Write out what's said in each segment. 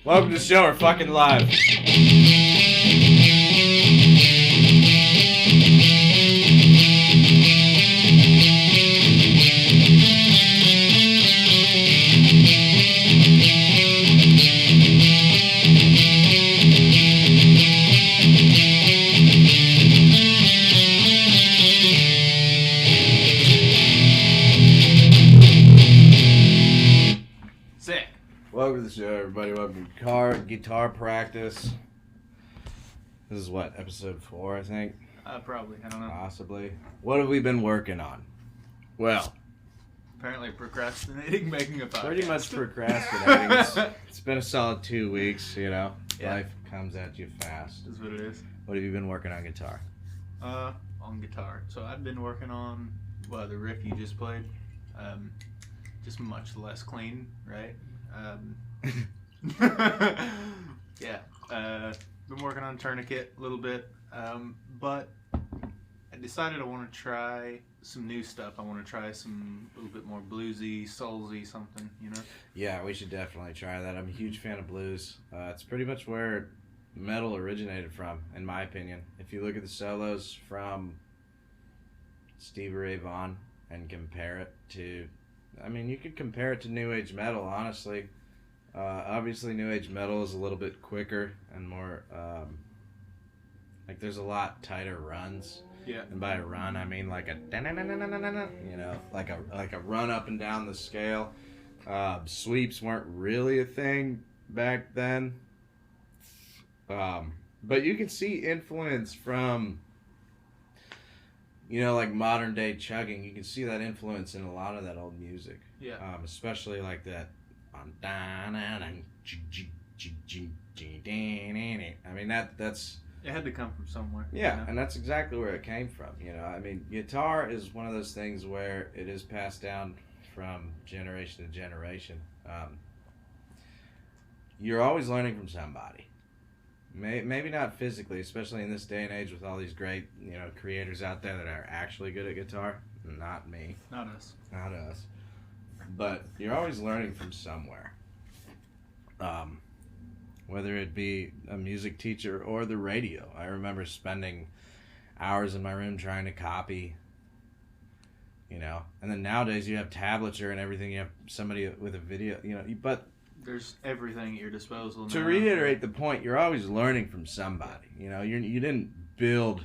Welcome to the show. We're fucking live. Sick. Welcome to the show, everybody. Welcome to guitar practice. This is what, episode 4, I think? Probably. I don't know. Possibly. What have we been working on? Well, Apparently procrastinating making a podcast. pretty much procrastinating. It's been a solid 2 weeks, you know. Yeah. Life comes at you fast. Is what it is. What have you been working on guitar? On guitar. So I've been working on, the riff you just played. Just much less clean, right? Yeah. Been working on Tourniquet a little bit. But I decided I want to try some new stuff. I want to try some a little bit more bluesy, soulsy something, you know? Yeah, we should definitely try that. I'm a huge fan of blues. It's pretty much where metal originated from, in my opinion. If you look at the solos from Stevie Ray Vaughan and compare it to, you could compare it to New Age metal, honestly. Obviously, New Age metal is a little bit quicker and more, there's a lot tighter runs. Yeah. And by a run, I mean like a, you know, like a run up and down the scale. Sweeps weren't really a thing back then. But you can see influence from, you know, like modern day chugging. You can see that influence in a lot of that old music. Yeah. Especially like that. That's. It had to come from somewhere. Yeah, you know? and that's exactly where it came from. You know, guitar is one of those things where it is passed down from generation to generation. You're always learning from somebody. Maybe not physically, especially in this day and age with all these great, you know, creators out there that are actually good at guitar. Not me. Not us. Not us. But you're always learning from somewhere. Whether it be a music teacher or the radio. I remember spending hours in my room trying to copy, you know. And then nowadays you have tablature and everything. You have somebody with a video, you know. But there's everything at your disposal. To now. reiterate the point, you're always learning from somebody. You know, you didn't build.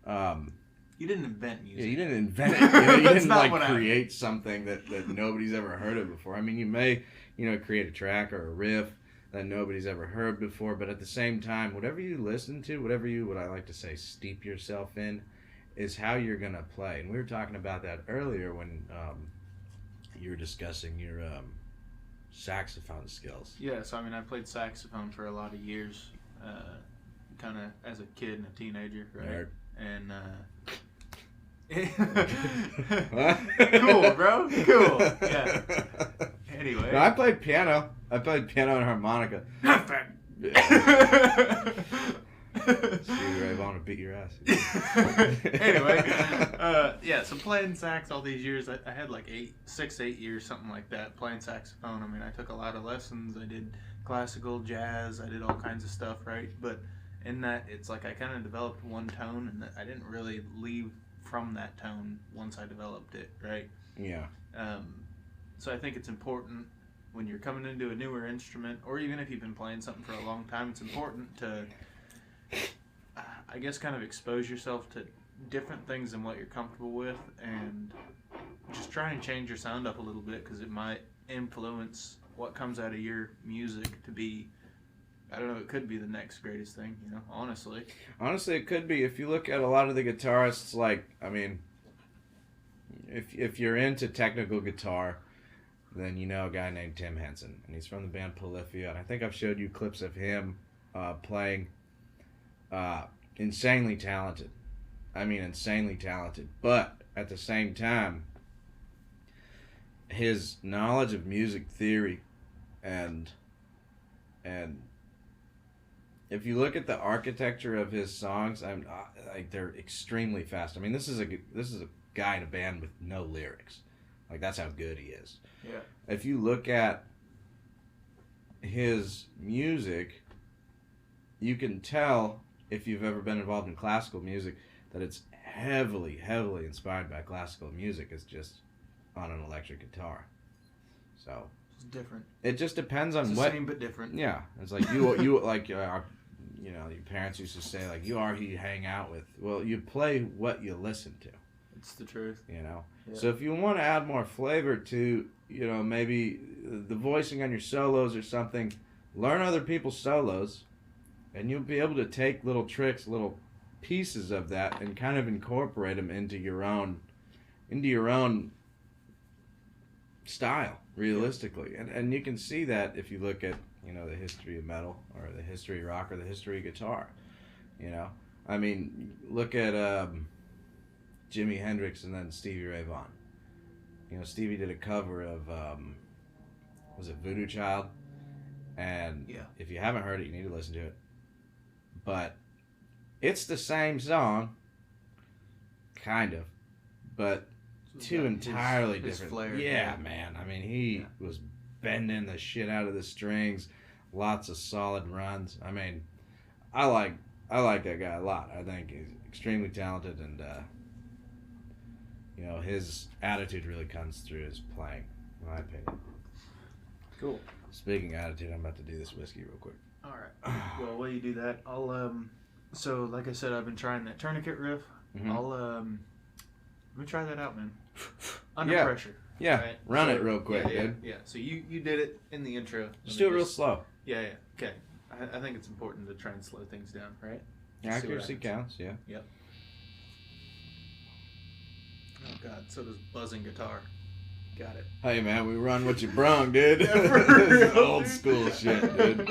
You didn't invent music. Yeah, you didn't invent it. You know, you didn't not create something that nobody's ever heard of before. I mean, you may, you know, create a track or a riff that nobody's ever heard before, but at the same time, whatever you listen to, whatever you, what I like to say, steep yourself in, is how you're gonna play. And we were talking about that earlier when you were discussing your saxophone skills. Yeah, so I played saxophone for a lot of years, kind of as a kid and a teenager, right? Nerd. And What? cool, bro. Cool. Yeah. Anyway. No, I played piano. I played piano and harmonica. Stevie Ray Vaughan would beat your ass. Anyway, yeah, so playing sax all these years, I had like 8 years, something like that, playing saxophone. I took a lot of lessons. I did classical, jazz, I did all kinds of stuff, right? But in that, it's like I kind of developed one tone, and I didn't really leave from that tone once I developed it, right? Yeah. So I think it's important when you're coming into a newer instrument, or even if you've been playing something for a long time, it's important to, I guess, kind of expose yourself to different things than what you're comfortable with, and just try and change your sound up a little bit, because it might influence what comes out of your music to be, I don't know, it could be the next greatest thing, you know, honestly. Honestly, it could be. If you look at a lot of the guitarists, if you're into technical guitar, then you know a guy named Tim Henson, and he's from the band Polyphia, and I think I've showed you clips of him playing. Insanely talented. Insanely talented. But at the same time, his knowledge of music theory and if you look at the architecture of his songs, they're extremely fast. This is a guy in a band with no lyrics. That's how good he is. Yeah. If you look at his music, you can tell if you've ever been involved in classical music that it's heavily inspired by classical music. It's just on an electric guitar. So It's different. it just depends on It's the what. same but different. Yeah, it's like you like you know, your parents used to say like you are who you hang out with. Well, you play what you listen to. It's the truth. You know. Yeah. So if you want to add more flavor to, you know, maybe the voicing on your solos or something, learn other people's solos, and you'll be able to take little tricks, little pieces of that, and kind of incorporate them into your own style, realistically. And you can see that if you look at, you know, the history of metal or the history of rock or the history of guitar. You know, I mean, look at Jimi Hendrix and then Stevie Ray Vaughan. You know, Stevie did a cover of was it Voodoo Child? And Yeah. if you haven't heard it, you need to listen to it. But it's the same song, kind of, but two entirely his different. flair. Yeah, man. I mean, he was bending the shit out of the strings, lots of solid runs. I mean, I like that guy a lot. I think he's extremely talented, and you know, his attitude really comes through his playing, in my opinion. Cool. Speaking of attitude, I'm about to do this whiskey real quick. All right. Well, while you do that, I'll so like I said, I've been trying that tourniquet riff. Mhm. I'll let me try that out, man. Under Yeah. pressure. Yeah, Right? run So- it real quick, yeah, dude. Yeah. So you did it in the intro. Let Just me do it real slow. Yeah. Okay. I think it's important to try and slow things down, right? See what Accuracy happens. counts, yeah. Yep. Oh God, so does buzzing guitar. Got it. Hey man, we run what you brung, dude. Yeah, for This is real, old dude. school shit, dude.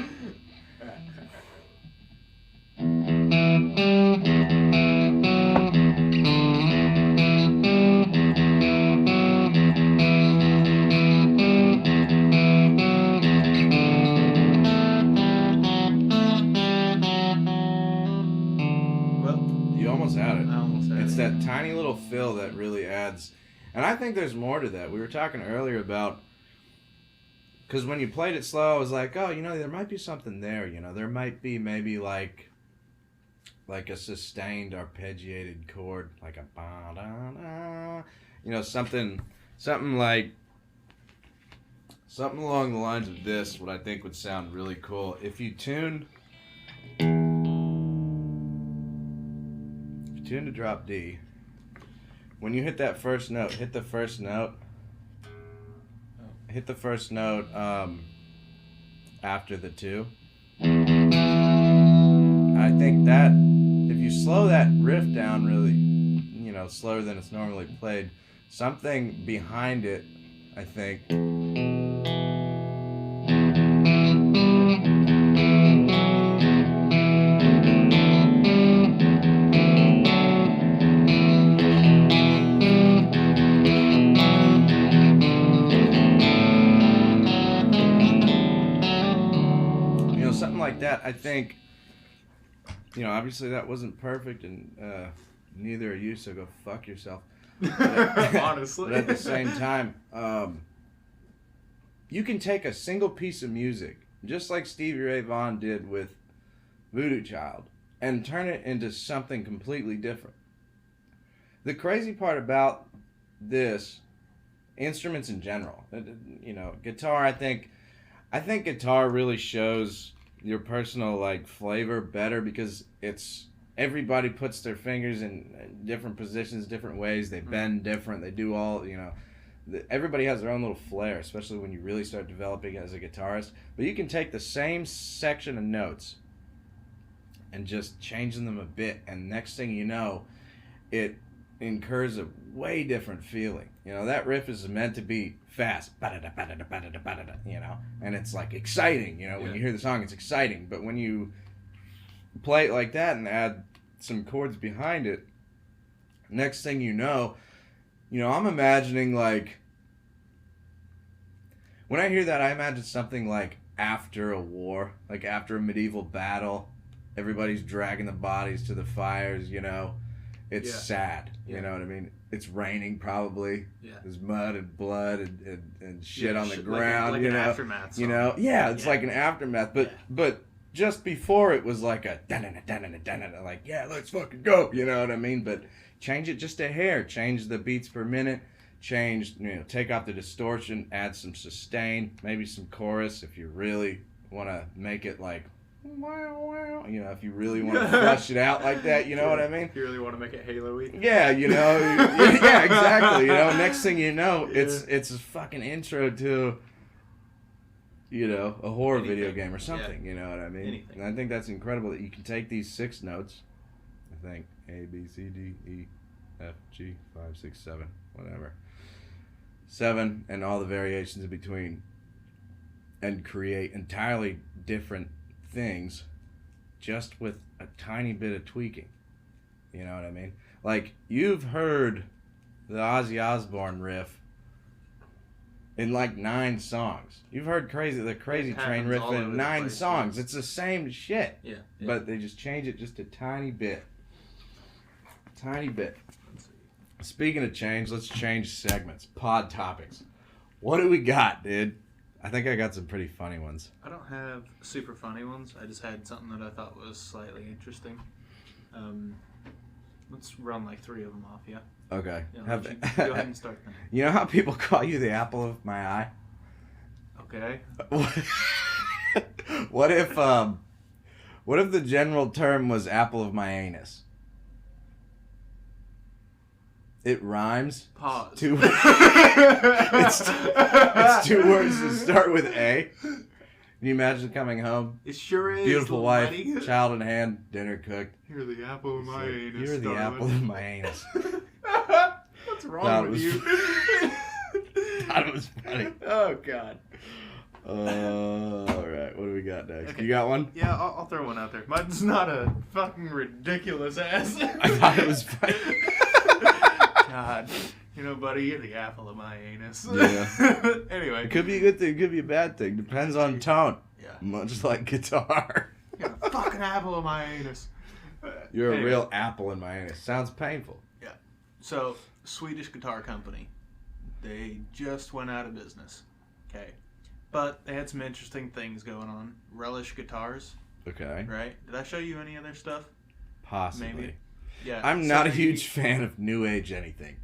Well, You almost had it. I almost had It's it. that tiny little fill that really adds, and I think there's more to that. We were talking earlier about, because when you played it slow, I was like, oh, you know, there might be something there. You know, there might be maybe like a sustained arpeggiated chord, like a ba-da-da, you know, something like something along the lines of this. What I think would sound really cool if you tune to drop D. When you hit that first note, hit the first note after the 2. I think that if you slow that riff down really, you know, slower than it's normally played, something behind it, I think, you know, something like that. I think, you know, obviously that wasn't perfect, and neither are you, so go fuck yourself. Honestly. But at the same time, you can take a single piece of music, just like Stevie Ray Vaughan did with Voodoo Child, and turn it into something completely different. The crazy part about this, instruments in general, you know, guitar, I think guitar really shows your personal like flavor better, because it's everybody puts their fingers in different positions, different ways. They bend different. They do all, you know. Everybody has their own little flair, especially when you really start developing it as a guitarist. But you can take the same section of notes and just changing them a bit, and next thing you know, it incurs a way different feeling. You know, that riff is meant to be fast, ba-da-da, ba-da-da, ba-da-da, ba-da-da, you know, and it's like exciting. You know, when you hear the song, it's exciting. But when you play it like that and add some chords behind it, next thing you know, I'm imagining, like, when I hear that, I imagine something like after a war, like after a medieval battle, everybody's dragging the bodies to the fires, you know, It's sad. You know what I mean? It's raining probably. Yeah. There's mud and blood and shit on the like ground. like you an know. aftermath song. You know. Yeah, it's like an aftermath. But just before it was like a dun-dun-dun-dun-dun-dun, like, yeah, let's fucking go. You know what I mean? But change it just a hair. Change the beats per minute. Change, take off the distortion. Add some sustain. Maybe some chorus if you really want to make it like, wow, wow. If you really want to flush it out like that. You know what I mean? If you really want to make it Halo-y. Yeah, yeah, exactly. Next thing you know, it's a fucking intro to, a horror video game or something. You know what I mean? Anything. And I think that's incredible that you can take these 6 notes. I think A, B, C, D, E, F, G, 5, 6, 7, whatever. 7 and all the variations in between, and create entirely different things just with a tiny bit of tweaking. You know what I mean? Like, you've heard the Ozzy Osbourne riff in like 9 songs. You've heard the Crazy Train riff in 9 songs. It's the same shit. Yeah. But they just change it just a tiny bit. Tiny bit. Speaking of change, let's change segments. Pod topics. What do we got, dude? I think I got some pretty funny ones. I don't have super funny ones. I just had something that I thought was slightly interesting. Let's run like 3 of them off, yeah? Okay. Go ahead and start them. You know how people call you the apple of my eye? Okay. What if the general term was apple of my anus? It rhymes. Pause. It's 2 words that start with A. Can you imagine coming home? It sure is. Beautiful wife, buddy. child in hand, dinner cooked. You're the apple of my anus. You're the apple of my anus. What's wrong with you? Thought it was funny. Oh, God. All right, what do we got next? Okay. You got one? Yeah, I'll throw one out there. Mine's not a fucking ridiculous ass. I thought it was funny. God. Buddy, you're the apple of my anus. Yeah. Anyway. It could be a good thing, it could be a bad thing. Depends on tone. Yeah. Much like guitar. You're a fucking apple of my anus. You're a real apple in my anus. Sounds painful. Yeah. So, Swedish guitar company. They just went out of business. Okay. But they had some interesting things going on. Relish Guitars. Okay. Right? Did I show you any of their stuff? Possibly. Maybe. Yeah. I'm not a huge fan of new age anything.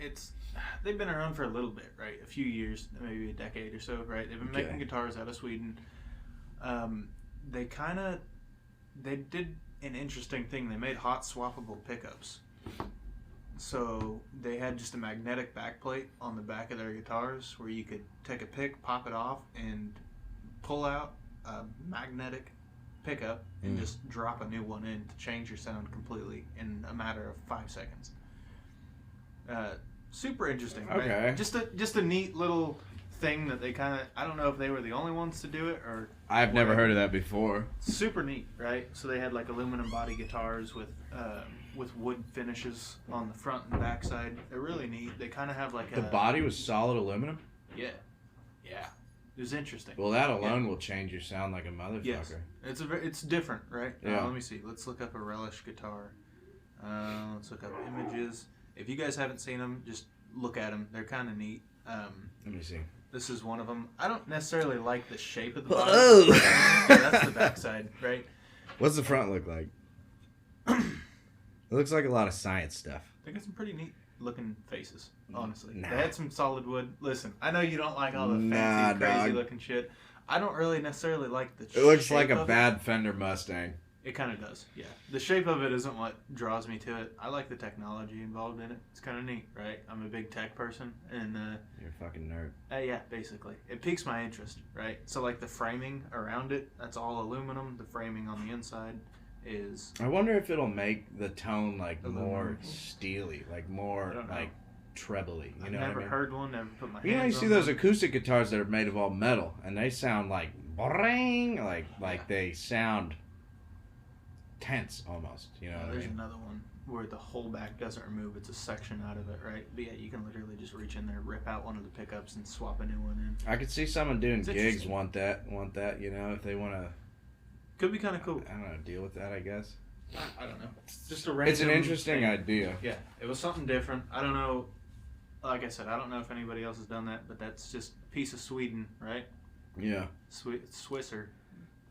They've been around for a little bit, right? A few years, maybe a decade or so, right? They've been making guitars out of Sweden. They did an interesting thing. They made hot swappable pickups. So they had just a magnetic backplate on the back of their guitars where you could take a pick, pop it off, and pull out a magnetic pickup and just drop a new one in to change your sound completely in a matter of 5 seconds. Super interesting. Okay. Right? Just a neat little thing that they kind of, I don't know if they were the only ones to do it or I've never heard of that before. Super neat, right? So they had like aluminum body guitars with wood finishes on the front and back side. They're really neat. They kind of have like the body was solid aluminum? Yeah. It was interesting. Well, that alone will change your sound like a motherfucker. Yes. It's different, right? Yeah. Let me see. Let's look up a Relish guitar. Let's look up images. If you guys haven't seen them, just look at them. They're kind of neat. Let me see. This is one of them. I don't necessarily like the shape of the body. Oh! That's the backside, right? What's the front look like? It looks like a lot of science stuff. They got some pretty neat looking faces, honestly. Nah. They had some solid wood. Listen, I know you don't like all the fancy, crazy looking shit. I don't really necessarily like the shape. It looks like a of bad Fender Mustang. It kind of does, yeah. The shape of it isn't what draws me to it. I like the technology involved in it. It's kind of neat, right? I'm a big tech person, and you're a fucking nerd. Yeah, basically, it piques my interest, right? So like the framing around it, that's all aluminum. The framing on the inside is. I wonder if it'll make the tone like aluminum. More steely, like more like trebly. You know I've never what I mean? heard one. Never put my hands. You know, you see on those one. acoustic guitars that are made of all metal, and they sound like bring, like they sound tense almost. You know what I There's mean? another one where the whole back doesn't remove. It's a section out of it, right? But yeah, you can literally just reach in there, rip out one of the pickups, and swap a new one in. I could see someone doing It's gigs want that. You know, if they want to. Could be kind of cool. I don't know, deal with that, I guess. I don't know. It's just a random. It's an interesting thing. idea. Yeah, it was something different. I don't know. Like I said, I don't know if anybody else has done that, but that's just a piece of Sweden, right? Yeah. Swiss are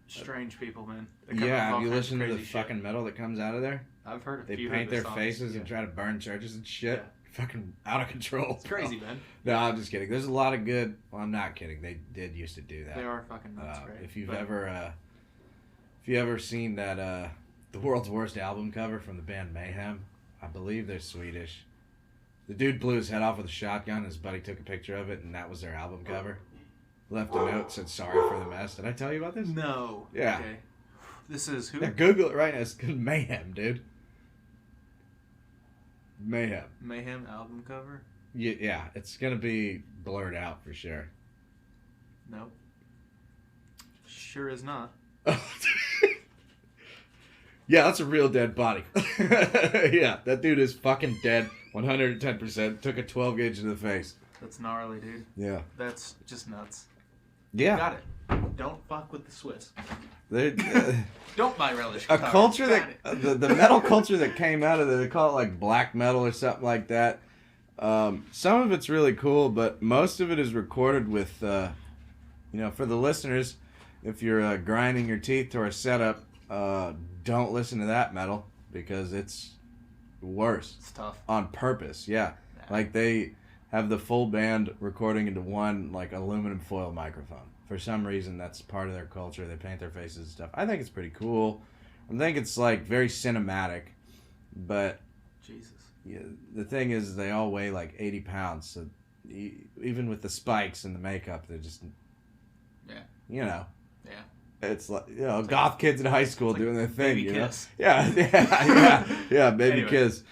strange people, man. They come up with Yeah, all have you kinds of listened to the crazy shit. fucking metal that comes out of there? I've heard a They few. paint of the their songs. faces and try to burn churches and shit. Yeah. Fucking out of control. It's crazy, man. No, I'm just kidding. There's a lot of good. Well, I'm not kidding. They did used to do that. They are fucking nuts, right? If you've ever seen that the world's worst album cover from the band Mayhem, I believe they're Swedish. The dude blew his head off with a shotgun, and his buddy took a picture of it, and that was their album cover. Left a note, said sorry for the mess. Did I tell you about this? No. Yeah. Okay. This is who? Yeah, Google it right now. It's Mayhem, dude. Mayhem. Mayhem album cover? Yeah, it's gonna be blurred out for sure. Nope. Sure is not. Yeah, that's a real dead body. Yeah, that dude is fucking dead. 110%. Took a 12 gauge to the face. That's gnarly, dude. Yeah. That's just nuts. Yeah. Got it. Don't fuck with the Swiss. They're, Don't buy relish. a guitars. culture Got that it. the metal culture that came out of it, they call it like black metal or something like that. Some of it's really cool, but most of it is recorded with, for the listeners, if you're grinding your teeth to our setup, don't listen to that metal because it's worse. It's tough. On purpose, yeah. Like they have the full band recording into one like aluminum foil microphone. For some reason, that's part of their culture. They paint their faces and stuff. I think it's pretty cool. I think it's like very cinematic, but Jesus. yeah, the thing is, they all weigh like 80 pounds. So even with the spikes and the makeup, they're just, Yeah. It's like goth kids in high school doing their thing. Baby Kiss. Yeah, baby Anyway. Kiss.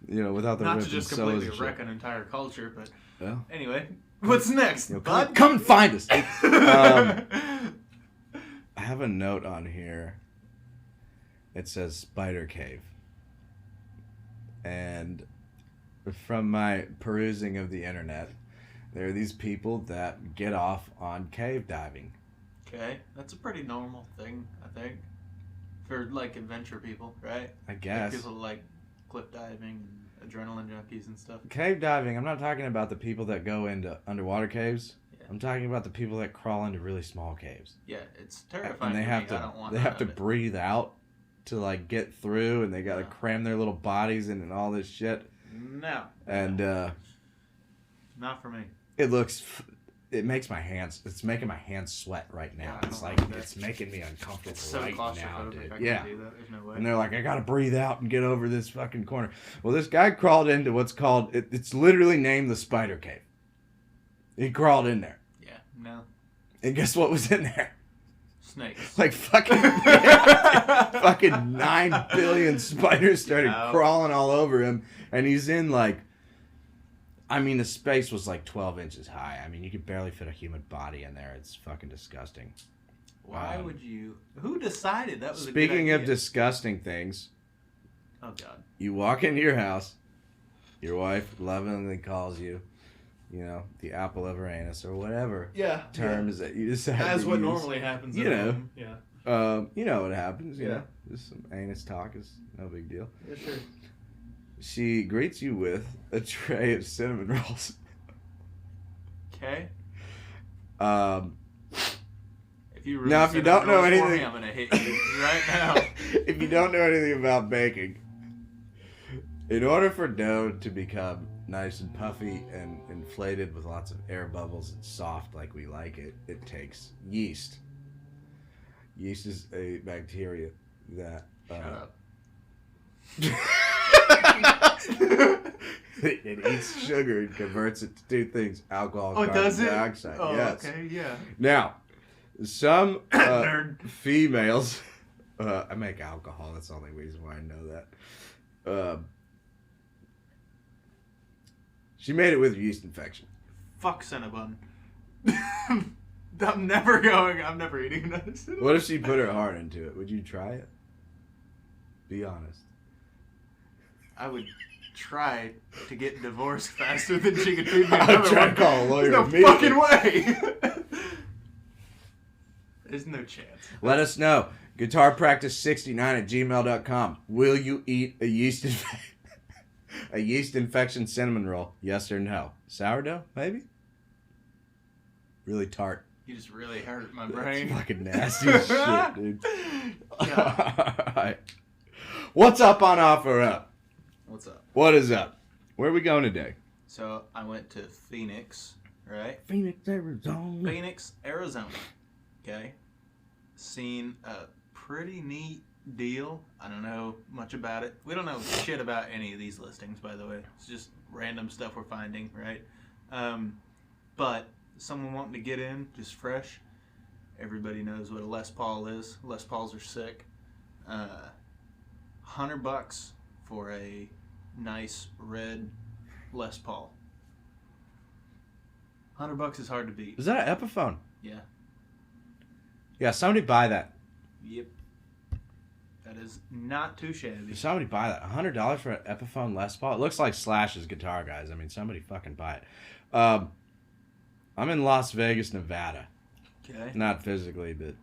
Without the Not rip to just and solos completely and wreck shit. an entire culture, but Well, anyway, what's next, bud? come and find us. I have a note on here. It says Spider Cave. And from my perusing of the internet, there are these people that get off on cave diving. Okay, that's a pretty normal thing, I think, for like adventure people, right? I guess. Like people like cliff diving and adrenaline junkies and stuff. Cave diving, I'm not talking about the people that go into underwater caves. Yeah. I'm talking about the people that crawl into really small caves. Yeah, it's terrifying. And they for have me. to I don't want they none have to of it. breathe out to like get through, and they got to Yeah. cram their little bodies in and all this shit. No. And Not for me. it makes my hands. It's making my hands sweat right now. Yeah, I It's don't like like that. it's making me uncomfortable It's so right now, claustrophobic. dude. I can't Yeah. do that. There's no way. And they're like, I gotta breathe out and get over this fucking corner. Well, this guy crawled into what's called, it's literally named the Spider Cave. He crawled in there. Yeah. No. And guess what was in there? Snakes. Like fucking 9 billion spiders started Yeah. crawling all over him. And he's in like, the space was like 12 inches high. You could barely fit a human body in there. It's fucking disgusting. Why would you? Who decided that was a Speaking good of idea? disgusting things, Oh God. you walk into your house, your wife lovingly calls you, the apple of her anus or whatever Yeah. terms that you decide As to what use. normally happens. You at know. home. Yeah. You know what happens, Yeah. Just some anus talk is no big deal. Yeah, sure. She greets you with a tray of cinnamon rolls. Okay. If you Now, if you don't know for anything- me, I'm gonna hit you right now. if you don't know anything about baking, in order for dough to become nice and puffy and inflated with lots of air bubbles and soft like we like it, it takes yeast. Yeast is a bacteria that Shut up. it eats sugar and converts it to two things: alcohol and Oh, carbon does it? dioxide. Oh, Yes. okay, yeah. Now, some Nerd. females, I make alcohol. That's the only reason why I know that. She made it with a yeast infection. Fuck Cinnabon. I'm never eating another Cinnabon. What if she put her heart into it? Would you try it? Be honest. I would try to get divorced faster than she could feed me I'd another try one. to call a lawyer There's no immediately. fucking way. There's no chance. Let us know. guitarpractice69@gmail.com. Will you eat a yeast infection cinnamon roll? Yes or no? Sourdough, maybe? Really tart. You just really hurt my brain. That's fucking nasty as shit, dude. Yeah. Alright. What's up on Offer Up? What's up? What is up? Where are we going today? So I went to Phoenix, right? Phoenix, Arizona. Phoenix, Arizona. Okay. Seen a pretty neat deal. I don't know much about it. We don't know shit about any of these listings, by the way. It's just random stuff we're finding, right? But someone wanting to get in, just fresh. Everybody knows what a Les Paul is. Les Pauls are sick. $100 for a nice red Les Paul. $100 is hard to beat. Is that an Epiphone? Yeah. Yeah, somebody buy that. Yep. That is not too shabby. Somebody buy that. $100 for an Epiphone Les Paul? It looks like Slash's guitar, guys. I mean, somebody fucking buy it. I'm in Las Vegas, Nevada. Okay. Not physically, but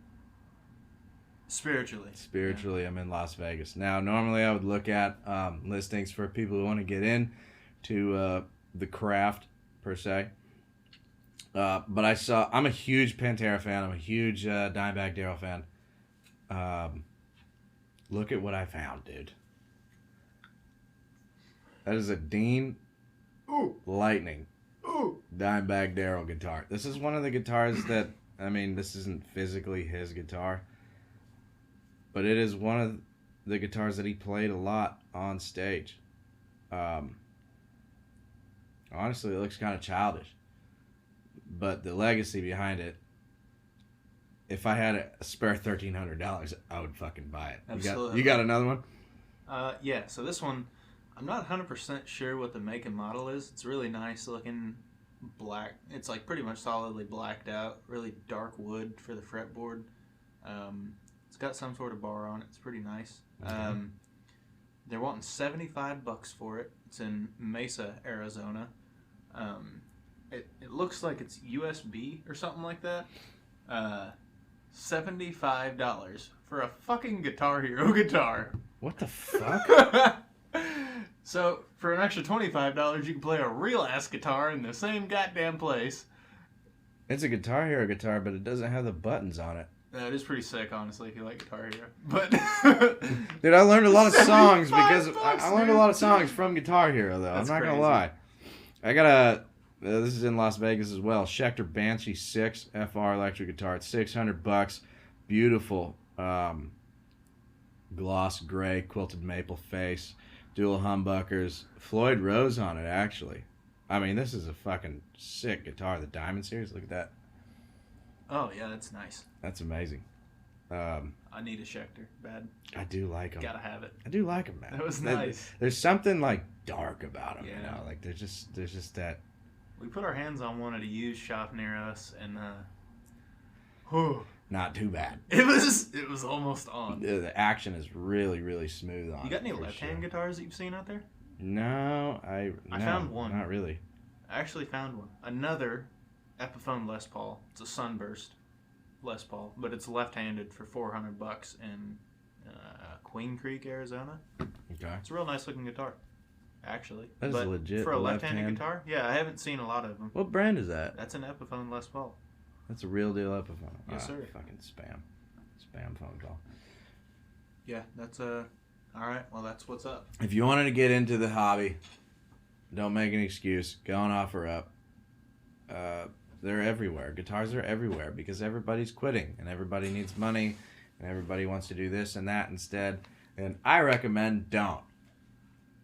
Spiritually. spiritually, I'm in Las Vegas. Now, normally I would look at listings for people who want to get in to the craft, per se. But I'm a huge Pantera fan. I'm a huge Dimebag Darrell fan. Look at what I found, dude. That is a Dean Lightning Dimebag Darrell guitar. This is one of the guitars that, I mean, this isn't physically his guitar, but it is one of the guitars that he played a lot on stage. Honestly, it looks kind of childish, but the legacy behind it, if I had a spare $1,300, I would fucking buy it. Absolutely. You got another one? Yeah, so this one, I'm not 100% sure what the make and model is. It's really nice looking black. It's like pretty much solidly blacked out. Really dark wood for the fretboard. It's got some sort of bar on it. It's pretty nice. Okay. They're wanting $75 for it. It's in Mesa, Arizona. It looks like it's USB or something like that. $75 for a fucking Guitar Hero guitar. What the fuck? So, for an extra $25, you can play a real-ass guitar in the same goddamn place. It's a Guitar Hero guitar, but it doesn't have the buttons on it. That is pretty sick, honestly, if you like Guitar Hero. But Dude, I learned a lot of songs because $75, I learned a lot of songs from Guitar Hero, though. That's I'm not crazy. gonna lie. I got a. This is in Las Vegas as well. Schecter Banshee 6 FR electric guitar. It's $600. Beautiful, gloss gray quilted maple face, dual humbuckers, Floyd Rose on it. Actually, I mean, this is a fucking sick guitar. The Diamond Series. Look at that. oh, yeah, that's nice. That's amazing. I need a Schecter. Bad. I do like them. Gotta have it. I do like them, man. That was nice. There's something like dark about them, you Yeah. know. Like there's just that. We put our hands on one at a used shop near us, and whew, Not too bad. it was almost on. The action is really, really smooth on. You got it, any for left-hand sure. guitars that you've seen out there? No, I no, found one. Not really. I actually found one. Another Epiphone Les Paul. It's a Sunburst Les Paul, but it's left-handed for $400 in Queen Creek, Arizona. Okay. It's a real nice-looking guitar, actually. That is but legit for a left left-handed hand. guitar. Yeah, I haven't seen a lot of them. What brand is that? That's an Epiphone Les Paul. That's a real deal Epiphone. Yes, sir. Fucking spam phone call. Yeah, that's all right. Well, that's what's up. If you wanted to get into the hobby, don't make an excuse. Go and Offer Up. They're everywhere. Guitars are everywhere because everybody's quitting and everybody needs money and everybody wants to do this and that instead. And I recommend don't.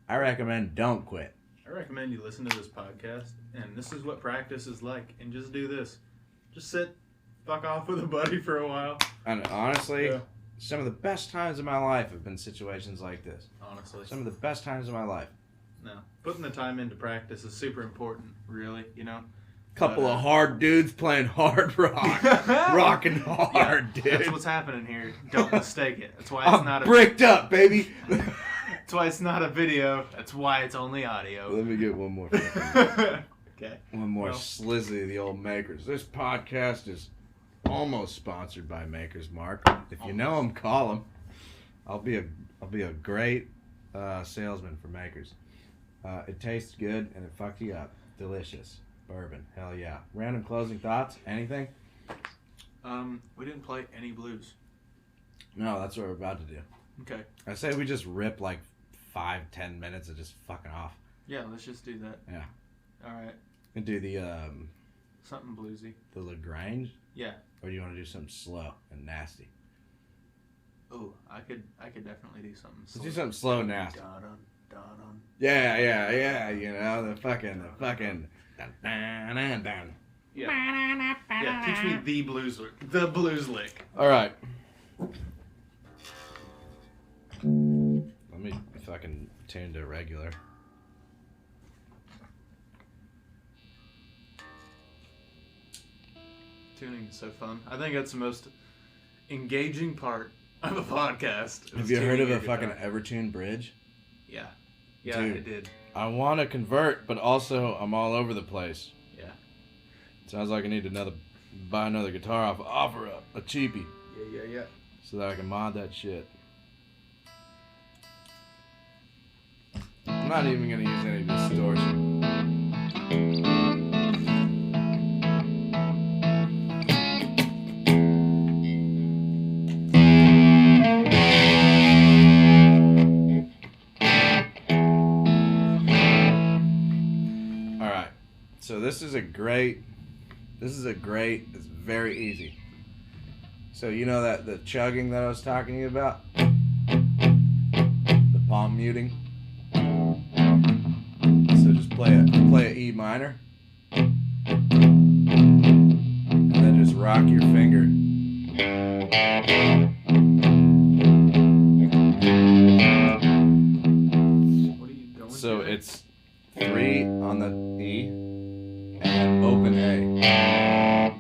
I recommend don't quit. I recommend you listen to this podcast, and this is what practice is like, and just do this. Just sit, fuck off with a buddy for a while. And honestly, Yeah. some of the best times of my life have been situations like this. Honestly. Some of the best times of my life. No. Putting the time into practice is super important, really, you know? Couple of hard dudes playing hard rock. Rocking hard, dude. That's what's happening here. Don't mistake it. That's why it's I'm not bricked up, baby. That's why it's not a video. That's why it's only audio. Let me get one more. Okay. One more Well. slizzy of the old makers. This podcast is almost sponsored by Maker's Mark. If you know him, call him. I'll be a great salesman for Maker's. It tastes good and it fucks you up. Delicious. Bourbon. Hell yeah. Random closing thoughts? Anything? We didn't play any blues. No, that's what we're about to do. Okay. I say we just rip like 5-10 minutes of just fucking off. Yeah, let's just do that. Yeah. All right. And do the Something bluesy. the LaGrange? Yeah. Or do you want to do something slow and nasty? Oh, I could definitely do something. Let's do something slow and nasty. Dun. Yeah. You know, the fucking dun, dun, dun, dun. Yeah, teach me the blues lick. The blues lick. All right. Let me fucking tune to regular. Tuning is so fun. I think that's the most engaging part of a podcast. Have you heard of a fucking Evertune bridge? Yeah, Dude. I did. I want to convert, but also I'm all over the place. Yeah. Sounds like I need buy another guitar off OfferUp, a cheapie, Yeah. so that I can mod that shit. I'm not even gonna use any distortion. So this is it's very easy. So you know that the chugging that I was talking to you about? The palm muting? So just play a E minor. And then just rock your finger. What are you going So to? it's 3 on the E. And open A.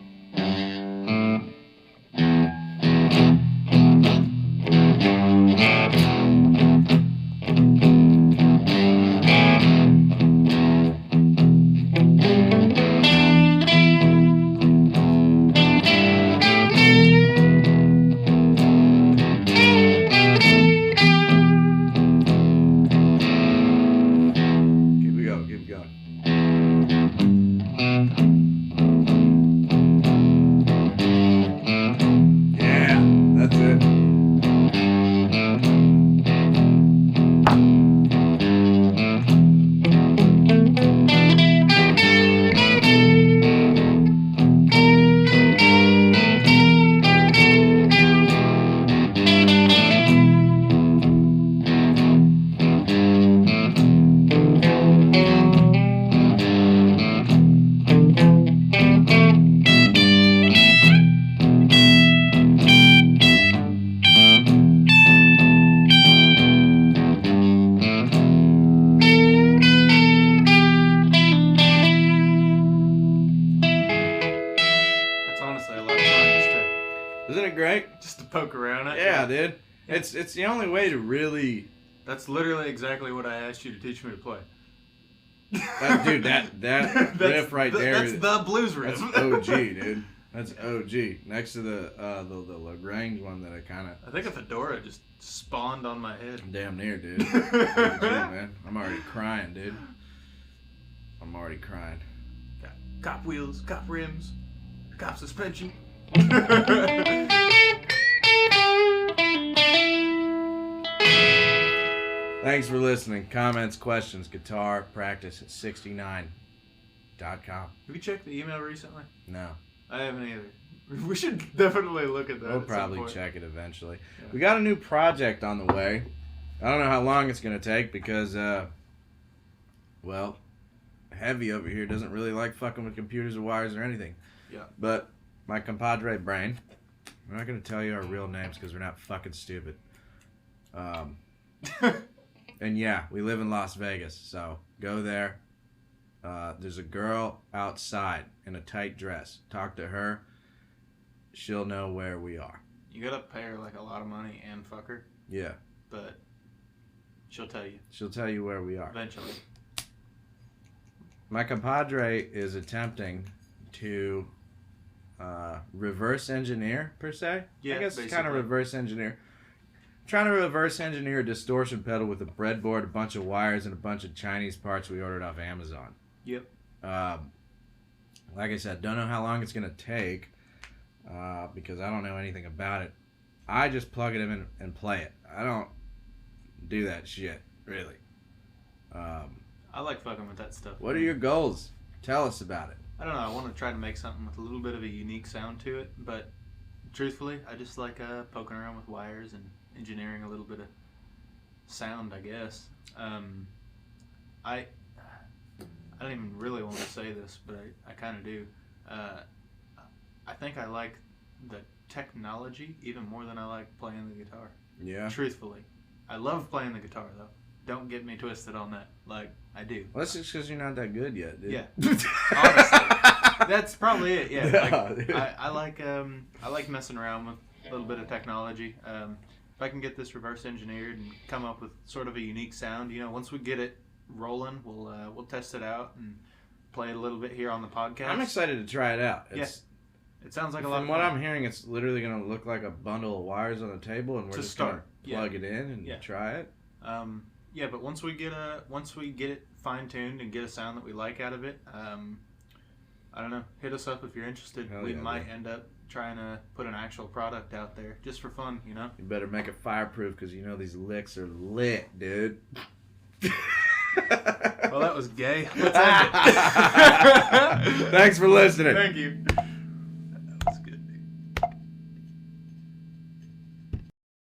Keep going. Yeah, that's it. That's honestly a lot of fun Isn't it great? just to poke around it. Yeah, dude. It's the only way to really, That's literally exactly what I asked you to teach me to play. dude. That riff right there. That's the blues riff. That's OG, dude. That's OG. Next to the LaGrange one that I kind of I think a fedora just spawned on my head. damn near, dude. OG, man. I'm already crying, dude. I'm already crying. Got cop wheels, cop rims, cop suspension. Thanks for listening. Comments, questions, guitar practice at 69.com. Have you checked the email recently? No. I haven't either. We should definitely look at that. We'll at some probably point. check it eventually. Yeah. We got a new project on the way. I don't know how long it's going to take because, well, Heavy over here doesn't really like fucking with computers or wires or anything. Yeah. But my compadre Brain, we're not going to tell you our real names because we're not fucking stupid. And yeah, we live in Las Vegas, so go there. There's a girl outside in a tight dress. Talk to her. She'll know where we are. You gotta pay her like a lot of money and fuck her, Yeah. but she'll tell you She'll tell you where we are. eventually. My compadre is attempting to reverse engineer per se. Yeah, I guess it's kind of basically. reverse engineer. Trying to reverse engineer a distortion pedal with a breadboard, a bunch of wires, and a bunch of Chinese parts we ordered off Amazon. Yep. Like I said, don't know how long it's gonna take because I don't know anything about it. I just plug it in and play it. I don't do that shit really. I like fucking with that stuff. What are your goals? Tell us about it. I don't know. I want to try to make something with a little bit of a unique sound to it, but truthfully, I just like poking around with wires and engineering a little bit of sound, I guess. I don't even really want to say this, but I kind of do. I think I like the technology even more than I like playing the guitar. Yeah. Truthfully. I love playing the guitar, though. Don't get me twisted on that. Like, I do. Well, that's just because you're not that good yet, dude. Yeah. Honestly. That's probably it, yeah. Like, Yeah. I like messing around with a little bit of technology. If I can get this reverse engineered and come up with sort of a unique sound, once we get it rolling, we'll test it out and play it a little bit here on the podcast. I'm excited to try it out. It sounds like a lot of From what fun. I'm hearing, it's literally going to look like a bundle of wires on a table, and we're To just going start, to plug it in and try it. Yeah, but once we get it fine tuned and get a sound that we like out of it, I don't know. Hit us up if you're interested. Hell We yeah, might dude. end up trying to put an actual product out there just for fun, You better make it fireproof because these licks are lit, dude. Well, that was gay. Let's end it. Thanks for listening. Thank you.